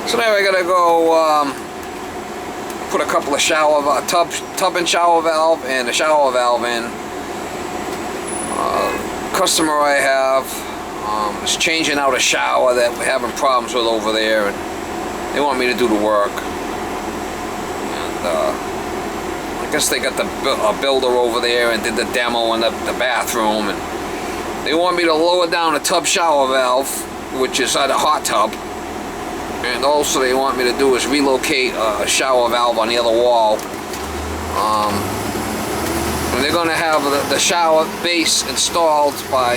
So now I gotta go put a couple of tub and shower valve and a shower valve in. Customer I have is changing out a shower that we're having problems with over there, and they want me to do the work. And I guess they got the builder over there and did the demo in the bathroom, and they want me to lower down a tub shower valve, which is at a hot tub, and also they want me to do is relocate a shower valve on the other wall. And they're going to have the shower base installed by,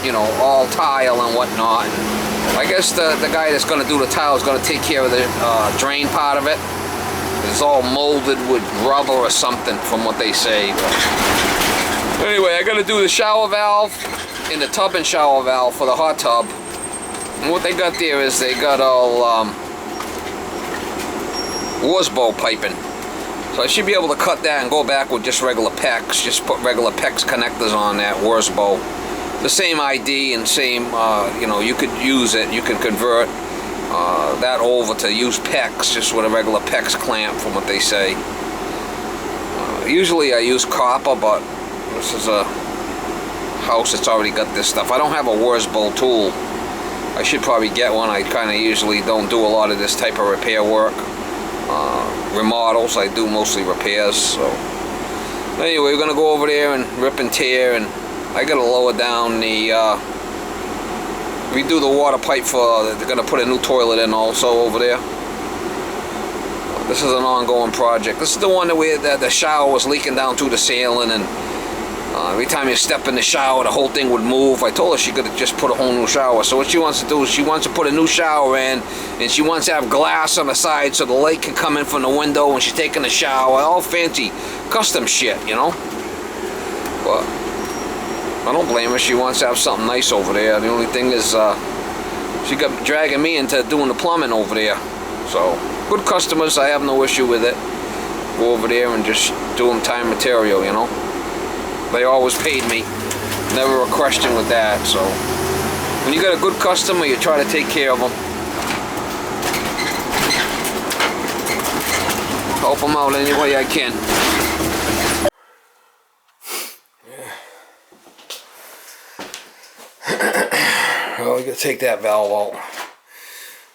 you know, all tile and whatnot. And I guess the guy that's going to do the tile is going to take care of the drain part of it. It's all molded with rubber or something from what they say. But anyway, I got to do the shower valve and the tub and shower valve for the hot tub. And what they got there is they got all Worsbo piping. So I should be able to cut that and go back with just regular PEX. Just put regular PEX connectors on that Worsbo. The same ID and same, you know, you could use it. You can convert that over to use PEX, just with a regular PEX clamp from what they say. Usually I use copper, but this is a house that's already got this stuff. I don't have a Worsbo tool. I should probably get one. I kind of usually don't do a lot of this type of repair work. Remodels, I do mostly repairs. So anyway, we're gonna go over there and rip and tear, and I gotta lower down the redo the water pipe for, they're gonna put a new toilet in also over there. This is an ongoing project. This is the one that the shower was leaking down through the ceiling, and every time you step in the shower, the whole thing would move. I told her she could have just put a whole new shower. So what she wants to do is she wants to put a new shower in, and she wants to have glass on the side so the light can come in from the window when she's taking a shower. All fancy, custom shit, you know. But I don't blame her. She wants to have something nice over there. The only thing is she got dragging me into doing the plumbing over there. So good customers, I have no issue with it. Go over there and just do them time material, you know. They always paid me. Never a question with that. So when you got a good customer, you try to take care of them. Help them out any way I can. Well, we gotta take that valve out.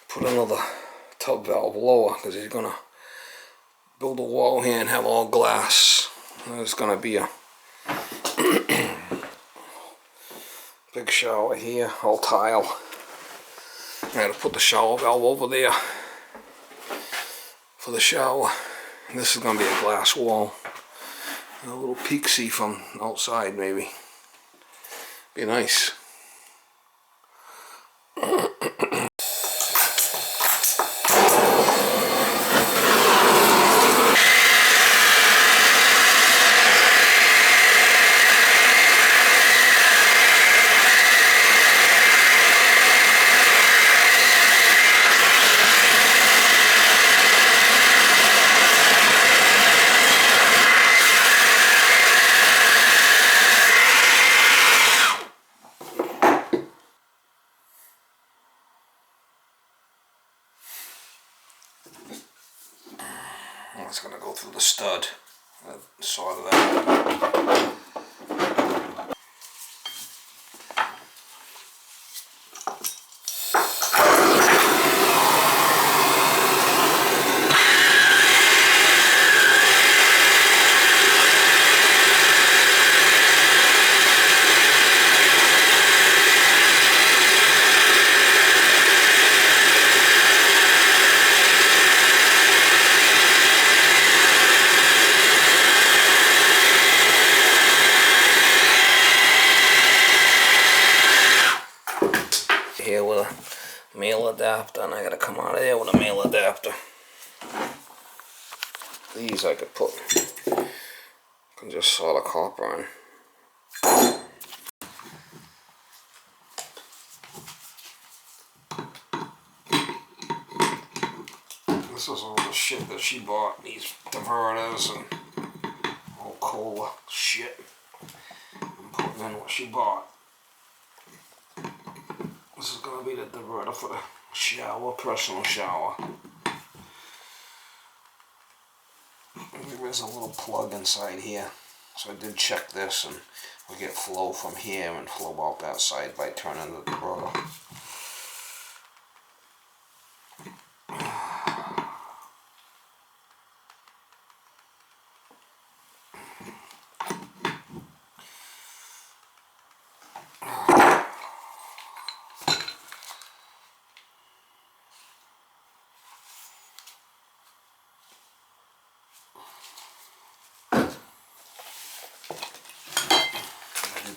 Put another tub valve lower, because he's gonna build a wall here and have all glass. There's gonna be a big shower here, all tile. I gotta put the shower valve over there for the shower. And this is gonna be a glass wall. A little peek-see from outside, maybe. Be nice. It's gonna go through the stud. I saw that. Here with a male adapter, and I gotta come out of there with a male adapter. These I could put, can just solder copper on. This is all the shit that she bought, these diverters and all cola shit. I'm putting in what she bought. This is going to be the diverter for the shower, personal shower. There is a little plug inside here, so I did check this, and we get flow from here and flow out that side by turning the rotor.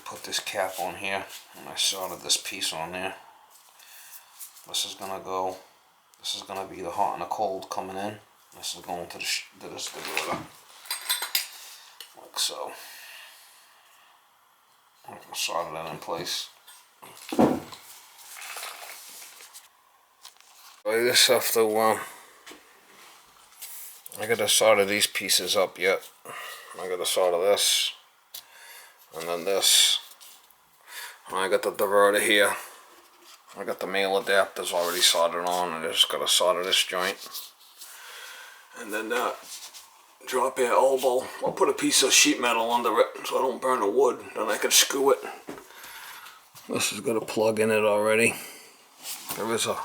Put this cap on here, and I soldered this piece on there. This is gonna go. This is gonna be the hot and the cold coming in. This is going to this diverter, like so. I can solder that in place. I just have to. I gotta solder these pieces up yet. I gotta solder this, and then this. I got the diverter here. I got the male adapters already soldered on. I just gotta solder this joint. And then that drop air elbow, I'll put a piece of sheet metal under it so I don't burn the wood. Then I can screw it. This has got a plug in it already. There is a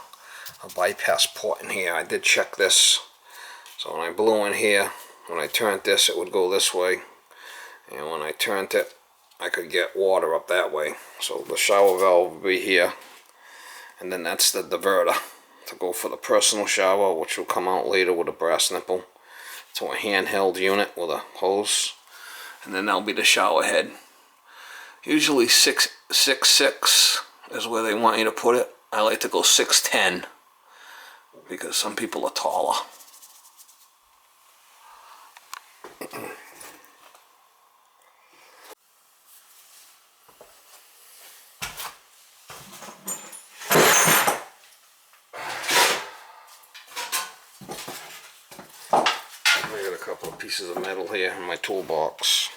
bypass port in here. I did check this. So when I blew in here, when I turned this, it would go this way. And when I turned it, I could get water up that way. So the shower valve will be here, and then that's the diverter to go for the personal shower, which will come out later with a brass nipple to a handheld unit with a hose, and then that'll be the shower head. Usually 6'6" is where they want you to put it. I like to go 6'10" because some people are taller. A couple of pieces of metal here in my toolbox.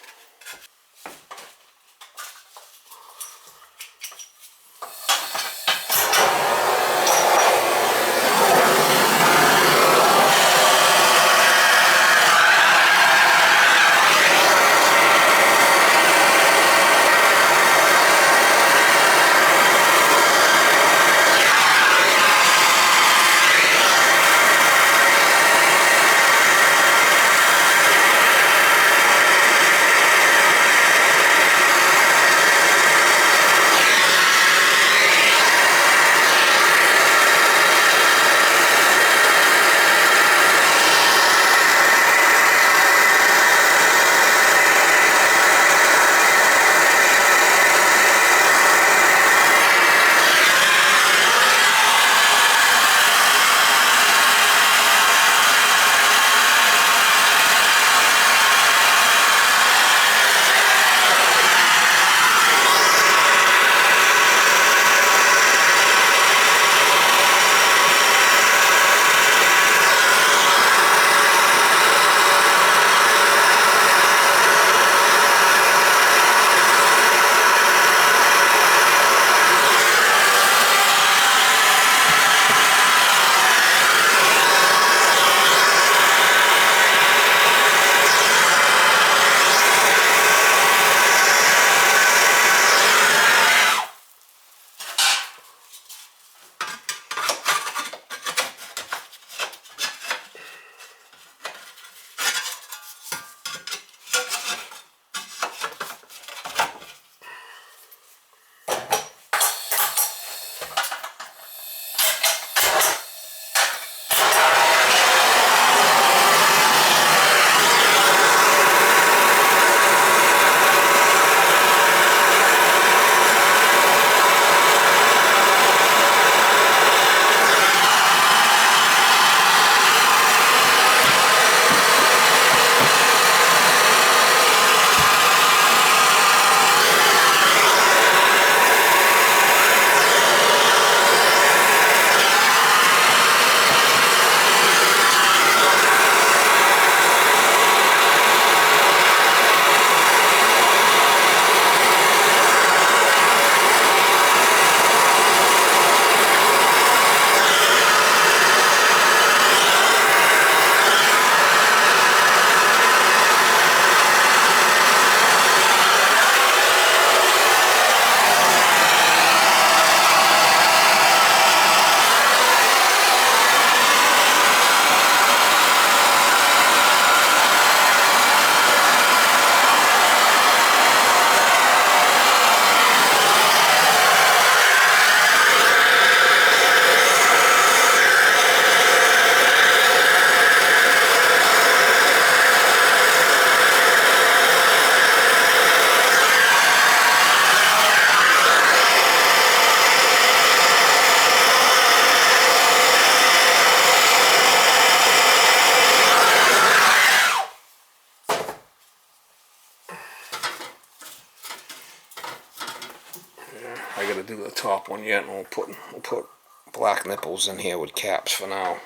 I gotta do the top one yet, and we'll put black nipples in here with caps for now.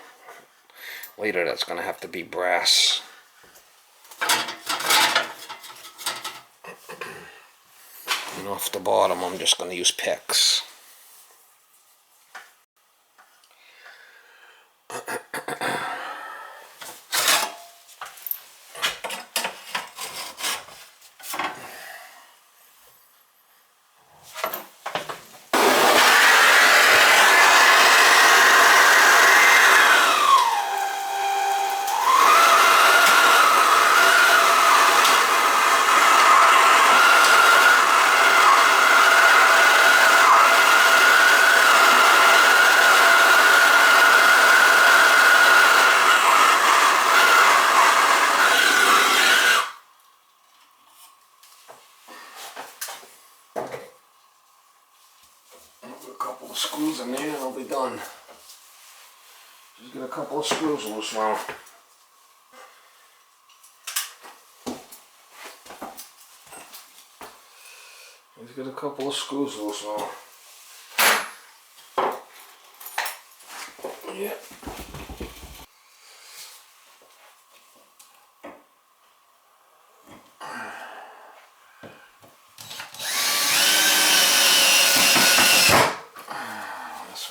Later that's gonna have to be brass. And off the bottom I'm just gonna use PEX. Screws in there and I'll be done. Just get a couple of screws loose now. Just get a couple of screws loose now. Yeah.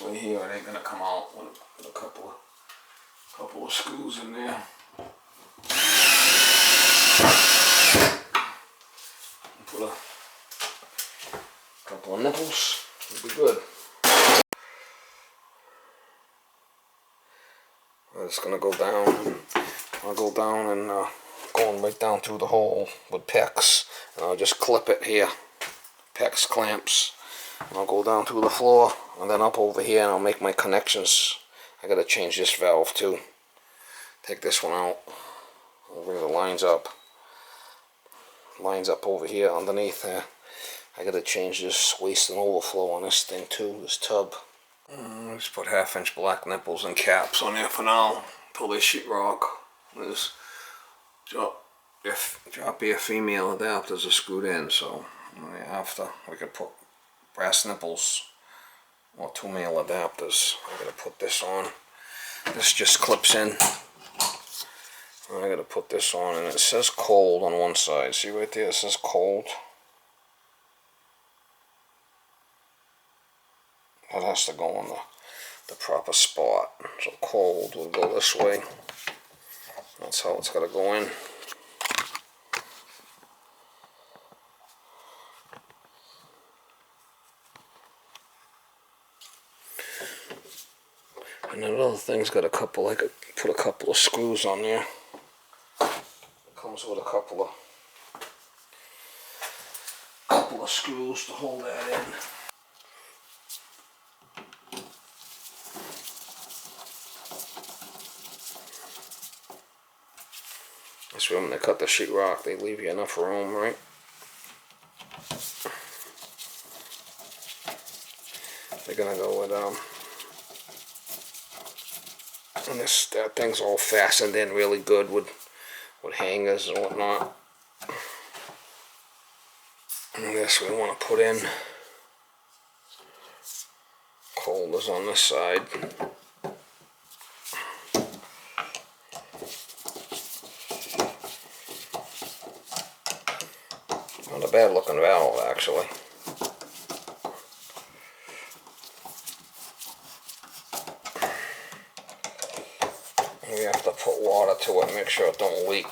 Way here, it ain't gonna come out with a couple of screws in there. Put a couple of nipples, it'll be good. I'm just gonna go down. I'll go down and going right down through the hole with PEX, and I'll just clip it here. PEX clamps. I'll go down through the floor and then up over here and I'll make my connections. I gotta change this valve too. Take this one out. I'll bring the lines up. Lines up over here underneath there. I gotta change this waste and overflow on this thing too, this tub. Just put 1/2-inch black nipples and caps on there for now. Pull this sheetrock. Just drop your female adapters are screwed in, so after we could put brass nipples or 2 male adapters. I gotta put this on. This just clips in. I gotta put this on, and it says cold on one side. See right there, it says cold. That has to go on the proper spot. So cold will go this way. That's how it's gotta go in. And that other thing's got a couple, I could put a couple of screws on there. It comes with a couple of screws to hold that in. That's when they cut the sheetrock, they leave you enough room, right? They're gonna go with and that thing's all fastened in really good with hangers and whatnot. And this we want to put in. Cold is on this side. Not a bad looking valve actually. We have to put water to it and make sure it don't leak.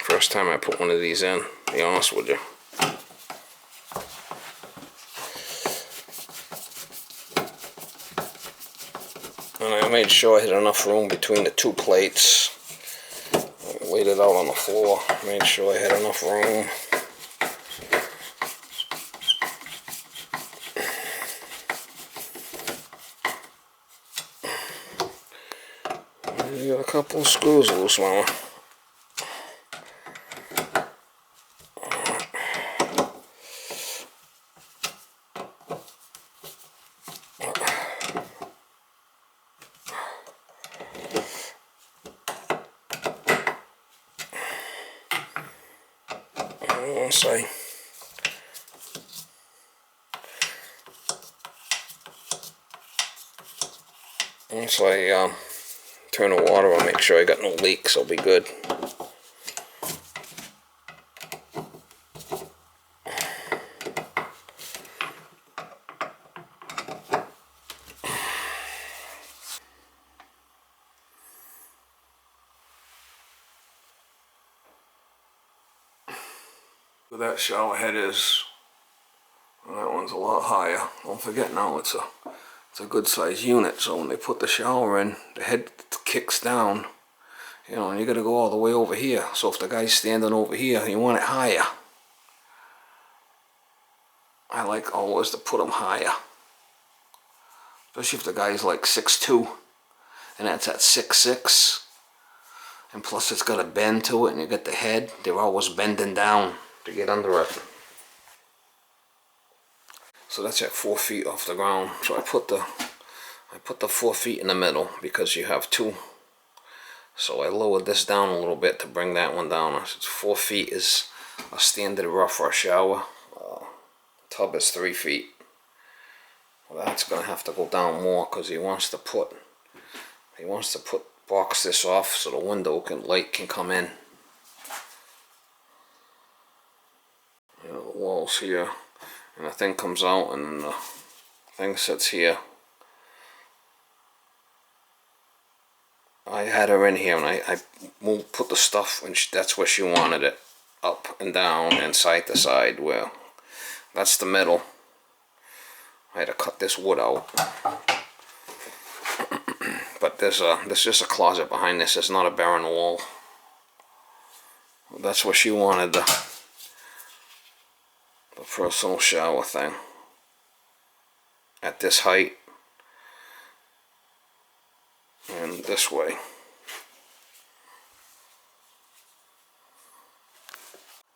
First time I put one of these in, to be honest with you. And I made sure I had enough room between the two plates. I laid it out on the floor, made sure I had enough room. You got a couple of screws loose, mama. And once I turn the water on, make sure I got no leaks, I'll be good. Where that shower head is, that one's a lot higher. Don't forget now, it's a good size unit, so when they put the shower in, the head kicks down, you know, and you gotta go all the way over here. So if the guy's standing over here, you want it higher. I like always to put them higher, especially if the guy's like 6'2", and that's at 6'6", and plus it's got a bend to it, and you get the head, they're always bending down to get under it. So that's at 4 feet off the ground. So I put the 4 feet in the middle because you have two. So I lowered this down a little bit to bring that one down. 4 feet is a standard rough for a shower. Tub is 3 feet. Well, that's gonna have to go down more because he wants to box this off so the light can come in. You know, the walls here, and the thing comes out, and then the thing sits here. I had her in here, and I put the stuff, and that's where she wanted it, up and down and side to side. Where that's the middle. I had to cut this wood out. But there's just a closet behind this. It's not a barren wall. That's where she wanted the personal shower thing. At this height. And this way.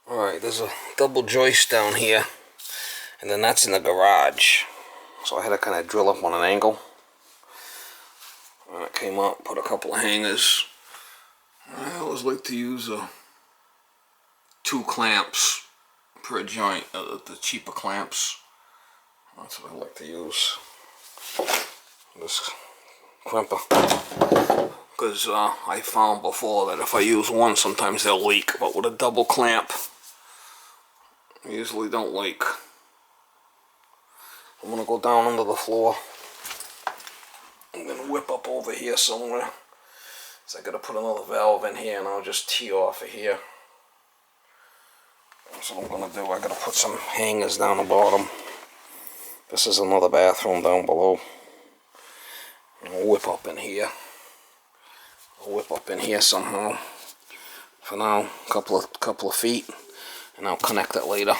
Alright, there's a double joist down here. And then that's in the garage. So I had to kind of drill up on an angle. When it came up, put a couple of hangers. I always like to use 2 clamps per joint, the cheaper clamps. That's what I like to use. This crimper. Because I found before that if I use one, sometimes they'll leak. But with a double clamp, they usually don't leak. I'm going to go down under the floor. I'm going to whip up over here somewhere. So I got to put another valve in here, and I'll just tee off of here. That's what I'm going to do. I got to put some hangers down the bottom. This is another bathroom down below. I'll whip up in here. I'll whip up in here somehow. For now, couple of feet, and I'll connect it later.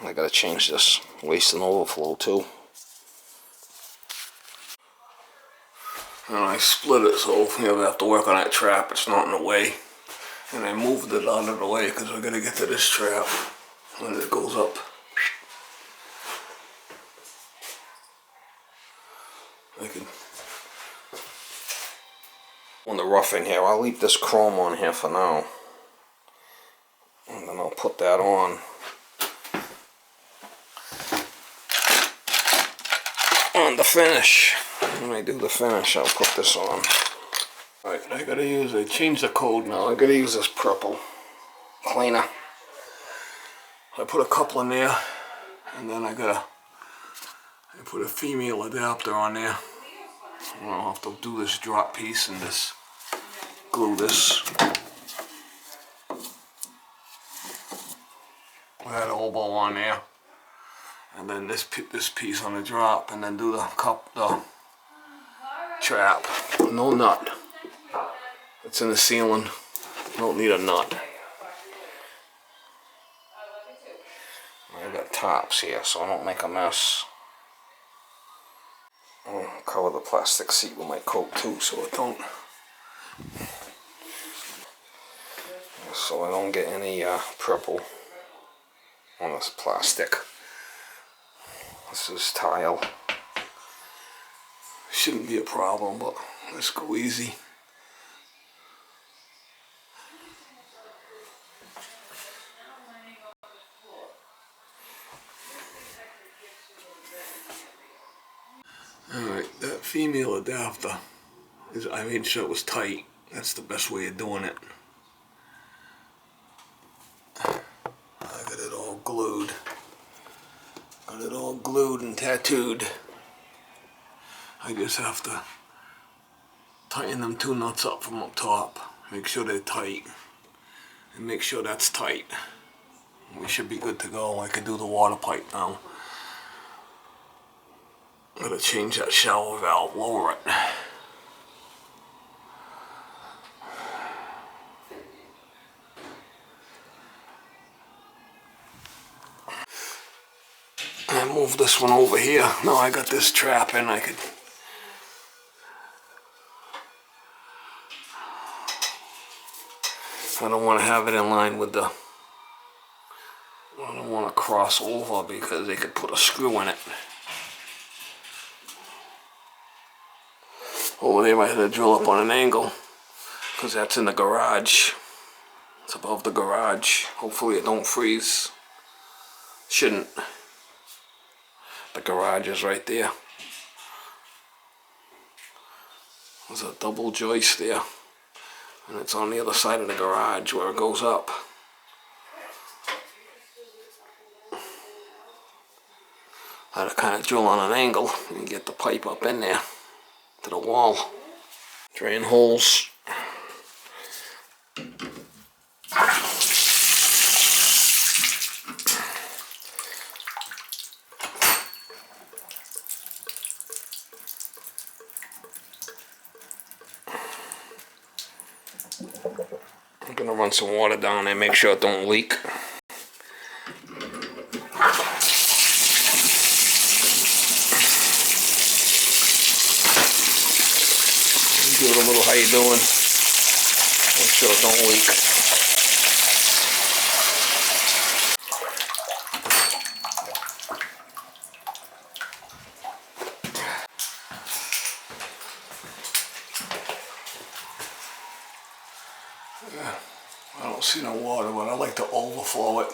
I got to change this waste and overflow too. And I split it so you don't have to work on that trap. It's not in the way. And I moved it out of the way because we're going to get to this trap when it goes up. I can. On the roughing here, I'll leave this chrome on here for now. And then I'll put that on. On the finish. When I do the finish, I'll put this on. Alright, I changed the code now. I gotta use this purple cleaner. I put a couple in there, and then I put a female adapter on there. I'll have to do this drop piece and this, glue this. Put that elbow on there. And then this piece on the drop, and then do the trap. No nut. It's in the ceiling. Don't need a nut. I got tops here, so I don't make a mess. I'll cover the plastic seat with my coat too, so it don't. So I don't get any purple on this plastic. This is tile. Shouldn't be a problem, but let's go easy. Alright, that female adapter, I made sure it was tight. That's the best way of doing it. I got it all glued. Got it all glued and tattooed. I just have to tighten them two nuts up from up top. Make sure they're tight. And make sure that's tight. We should be good to go. I can do the water pipe now. Gotta change that shower valve, lower it. I move this one over here. Now I got this trap in. I don't want to have it in line with the, I don't want to cross over because they could put a screw in it. Over there I had to drill up on an angle because that's in the garage. It's above the garage. Hopefully it don't freeze. Shouldn't. The garage is right there. There's a double joist there. And it's on the other side of the garage where it goes up. I had to kind of drill on an angle and get the pipe up in there to the wall. Drain holes. I'm gonna run some water down there, make sure it don't leak. Give it a little how you doing. Make sure it don't leak. I don't see no water, but I like to overflow it.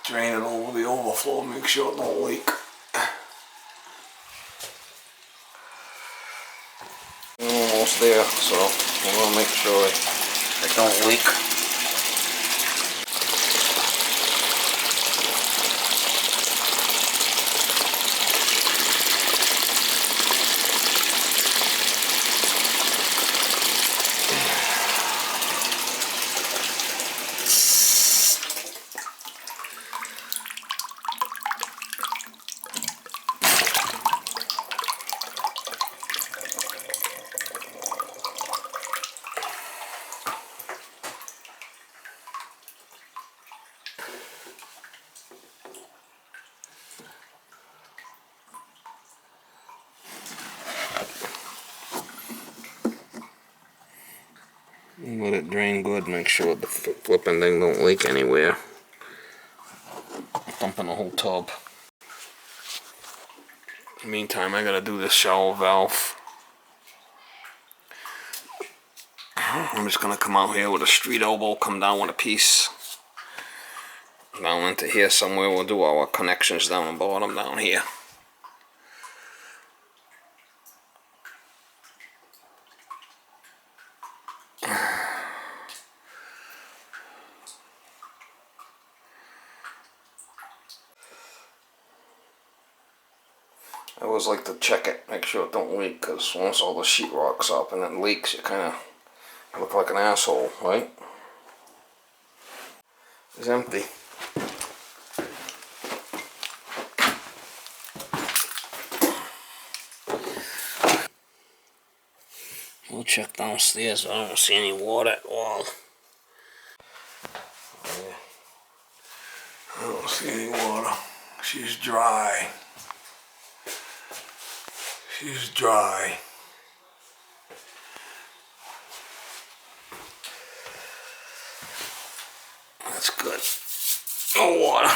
Drain it over the overflow, make sure it don't leak. I'm almost there, so I'm gonna make sure it don't leak. Let it drain good, make sure the flipping thing don't leak anywhere. Dumping the whole tub. In the meantime, I gotta do this shower valve. I'm just gonna come out here with a street elbow, come down with a piece. Down into here somewhere, we'll do our connections down the bottom down here. I always like to check it, make sure it don't leak, because once all the sheetrock's up and it leaks, you kind of look like an asshole, right? It's empty. We'll check downstairs, but I don't see any water at all. I don't see any water. She's dry. She's dry. That's good. No water.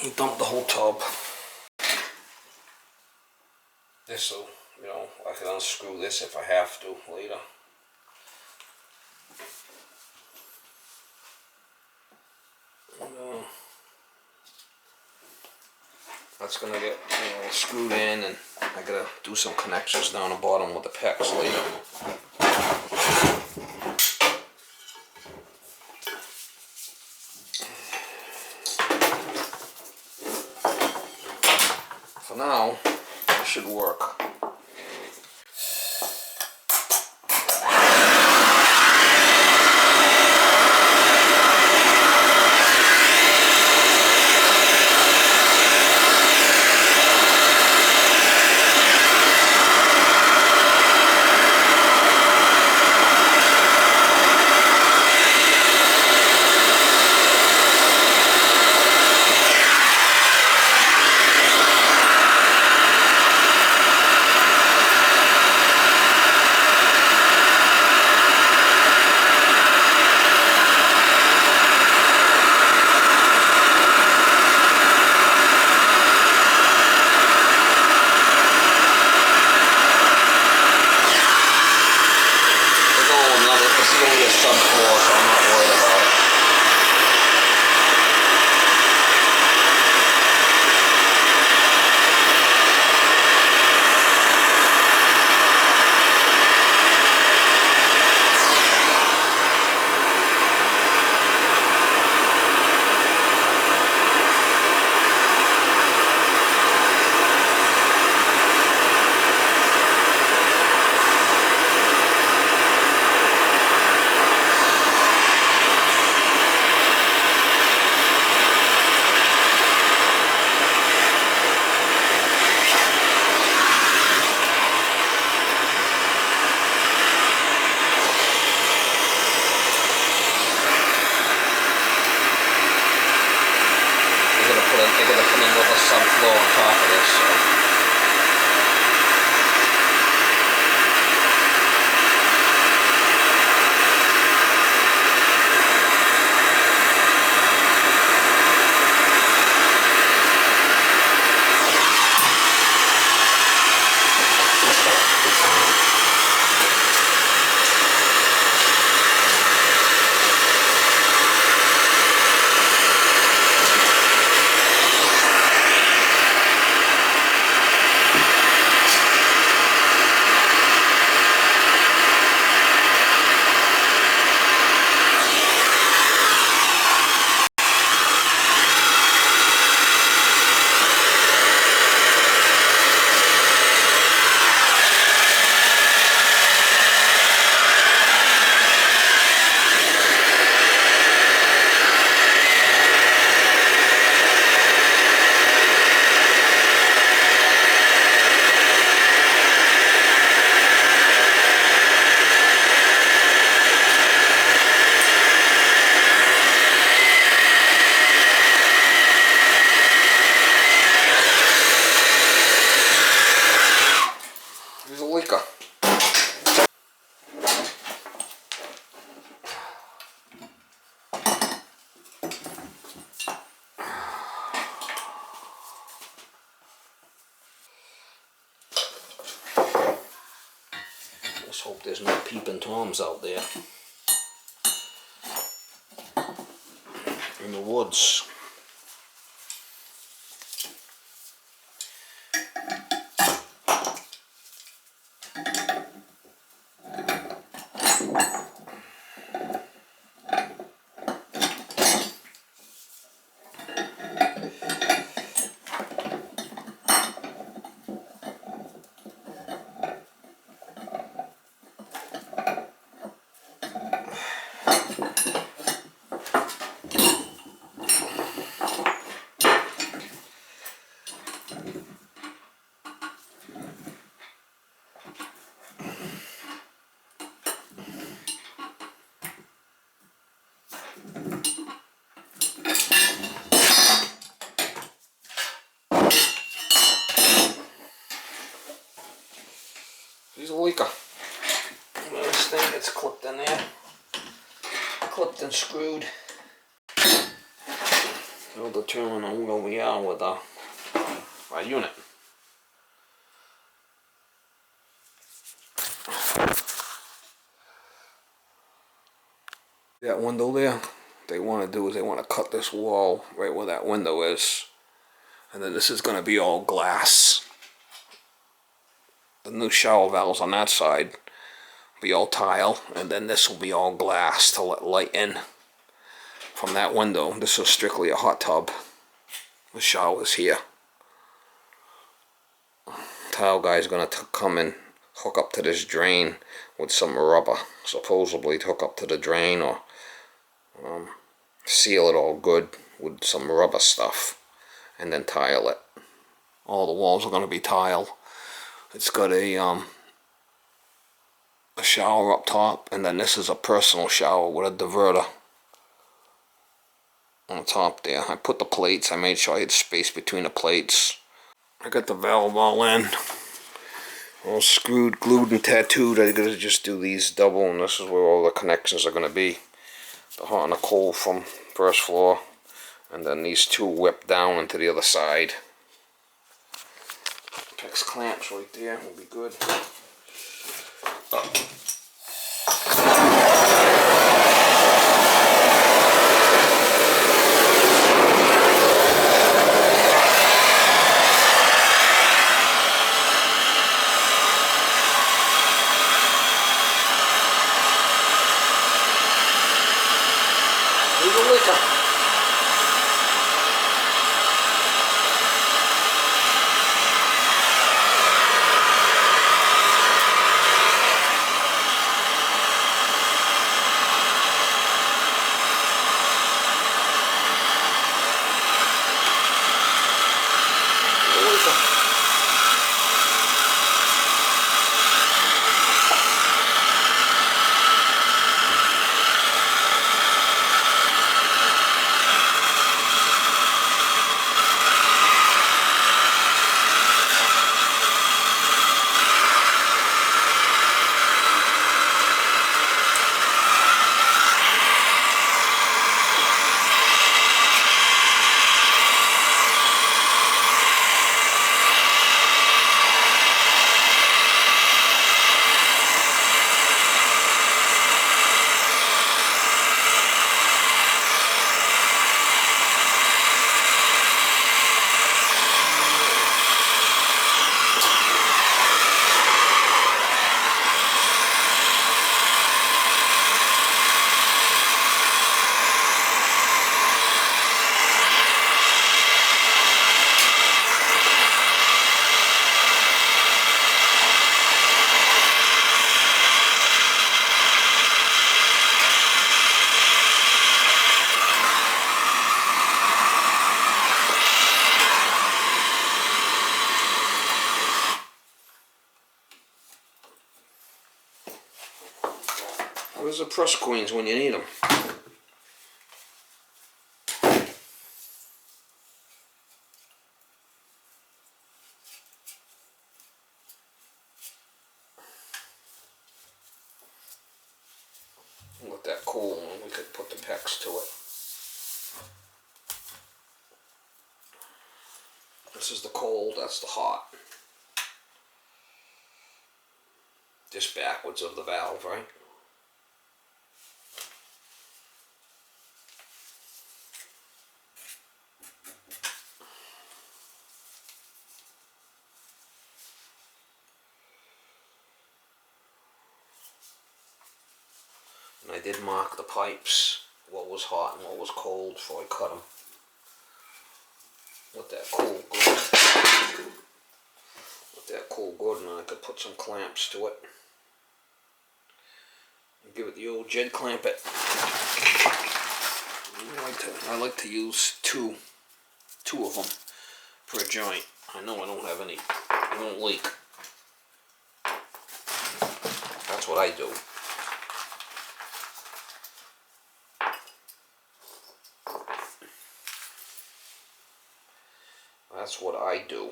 You dump the whole tub. This'll, you know, I can unscrew this if I have to later. That's gonna get screwed in, and I gotta do some connections down the bottom with the pecs later. For now, it should work. They're gonna come in with a subfloor on top of this. So. There's a leaker. Let's hope there's no peeping toms out there in the woods. There's a leaker. This thing gets clipped in there. Clipped and screwed. It'll determine on where we are with our unit. That window there, what they want to do is they want to cut this wall right where that window is. And then this is going to be all glass. The new shower valves on that side will be all tile, and then this will be all glass to let light in from that window. This is strictly a hot tub. The shower's here. Tile guy's going to come and hook up to this drain with some rubber, supposedly to hook up to the drain, or seal it all good with some rubber stuff, and then tile it. All the walls are going to be tile. It's got a shower up top, and then this is a personal shower with a diverter on top there. I put the plates, I made sure I had space between the plates. I got the valve all in, all screwed, glued, and tattooed. I gotta just do these double, and this is where all the connections are gonna be. The hot and the cold from first floor, and then these two whip down into the other side. PEX clamps right there will be good. Where's the press queens when you need them? Let that cool and we could put the PEX to it. This is the cold, that's the hot. Just backwards of the valve, right? And I did mark the pipes, what was hot and what was cold, before I cut them. Let that cool good. Let that cool good, and then I could put some clamps to it. And give it the old Jed clamp it. I like to use two of them per joint. I know I don't have any, I won't leak. That's what I do. That's what I do.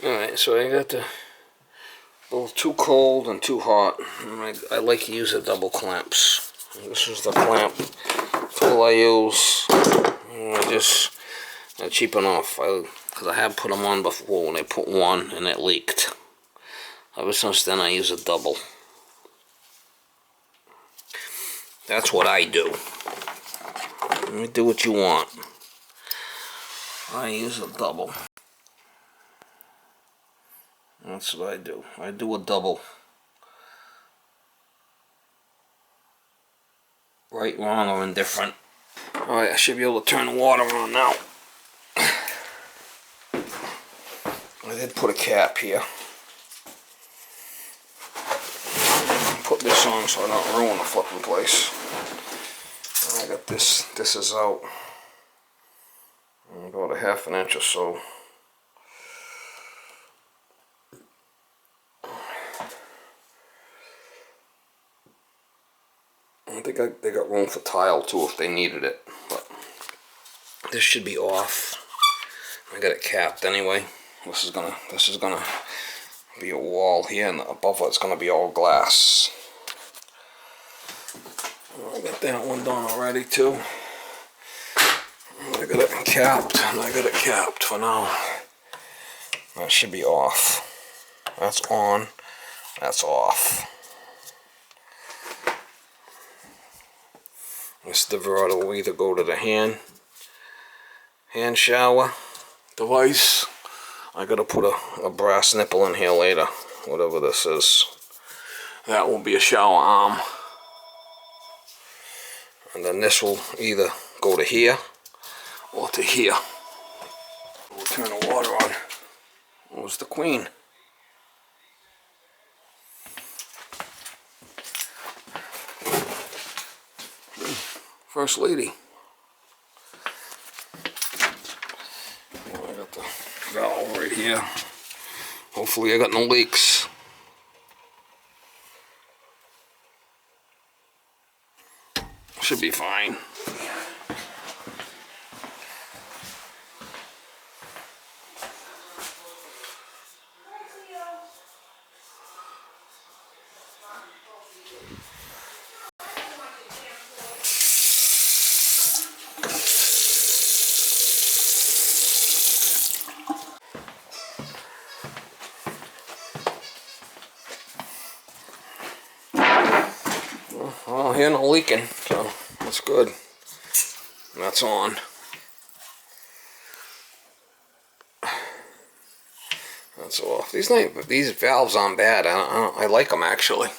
Alright, so I got the both too cold and too hot. I like to use the double clamps. This is the clamp tool I use. They're cheap enough. because I have put them on before when I put one and it leaked. Ever since then I use a double. That's what I do. You do what you want. I use a double. That's what I do. I do a double. Right, wrong, or indifferent. Alright, I should be able to turn the water on now. I did put a cap here. Put this on so I don't ruin the flipping place. I got this is out about a half an inch or so. I think they got room for tile too if they needed it, but this should be off. I got it capped anyway. This is gonna be a wall here, and above it's gonna be all glass. I got that one done already too. I got it capped, and I got it capped for now. That should be off. That's on. That's off. This diverter will either go to the hand shower device. I gotta put a brass nipple in here later, whatever this is. That will be a shower arm. And then this will either go to here or to here. We'll turn the water on. Where's the queen? First lady. Well, I got the valve right here. Hopefully I got no leaks. Should be fine. Well, here no leaking, so that's good. And that's on. That's off. These valves aren't bad. I like them actually.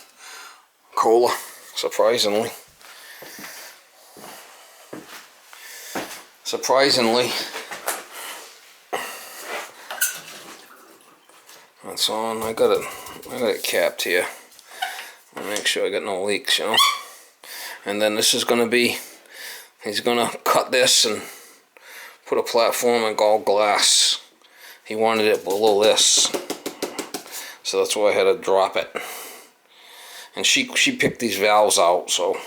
Cola, surprisingly. That's on. I got it capped here. Make sure I got no leaks, you know. And then this is gonna be, he's gonna cut this and put a platform and all glass. He wanted it below this, so that's why I had to drop it. And she picked these valves out, so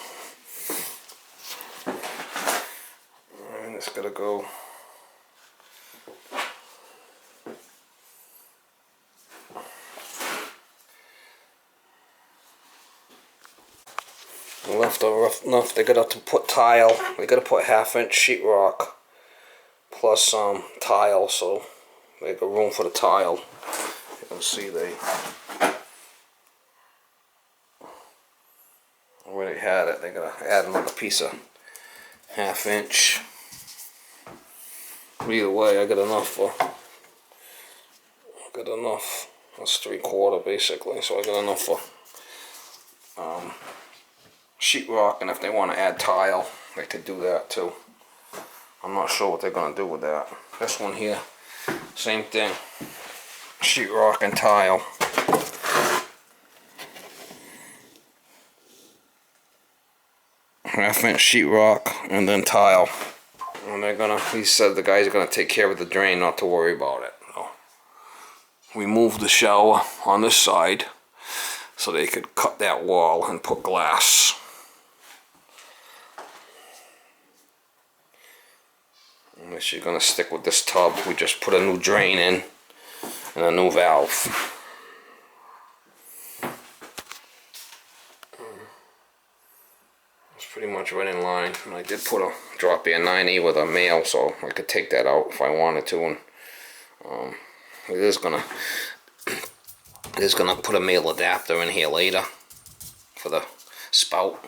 and it's gotta go. Left rough enough. They got to put tile. They got to put 1/2 inch sheetrock plus tile, so they got room for the tile. You can see they already had it. They got to add another piece of 1/2 inch. Either way, I got enough for. That's 3/4 basically. So I got enough for sheetrock, and if they want to add tile, they could do that too. I'm not sure what they're going to do with that. This one here, same thing. Sheetrock and tile. Half-inch sheetrock and then tile. And they're gonna. He said the guys are gonna take care of the drain, not to worry about it. So we moved the shower on this side so they could cut that wall and put glass. Unless you're gonna stick with this tub, we just put a new drain in and a new valve. It's pretty much right in line. And I did drop a 9E with a male, so I could take that out if I wanted to and It is gonna put a male adapter in here later for the spout.